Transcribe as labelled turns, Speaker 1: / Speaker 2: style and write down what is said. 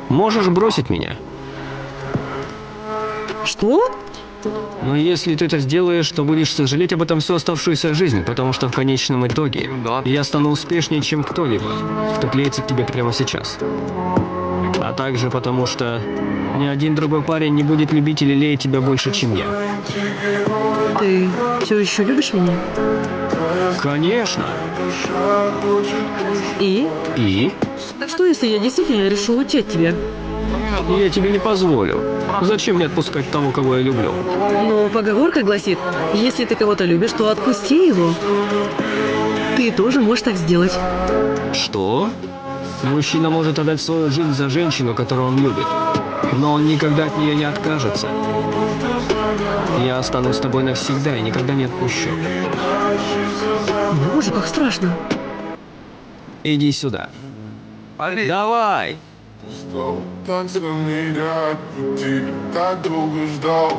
Speaker 1: Можешь бросить меня.
Speaker 2: Что?
Speaker 1: Но если ты это сделаешь, то будешь сожалеть об этом всю оставшуюся жизнь, потому что в конечном итоге я стану успешнее, чем кто-либо, кто клеится к тебе прямо сейчас. А также потому что ни один другой парень не будет любить или лелеять тебя больше, чем я.
Speaker 2: Ты все еще любишь меня?
Speaker 1: Конечно.
Speaker 2: И?
Speaker 1: И?
Speaker 2: Что, если я действительно решу уйти от тебя?
Speaker 1: Я тебе не позволю. Зачем мне отпускать того, кого я люблю?
Speaker 2: Но поговорка гласит, если ты кого-то любишь, то отпусти его. Ты тоже можешь так сделать.
Speaker 1: Что? Мужчина может отдать свою жизнь за женщину, которую он любит. Но он никогда от нее не откажется. Я останусь с тобой навсегда и никогда не отпущу.
Speaker 2: Боже, как страшно.
Speaker 1: Иди сюда. Давай!
Speaker 3: Танцы мне, я долго ждал.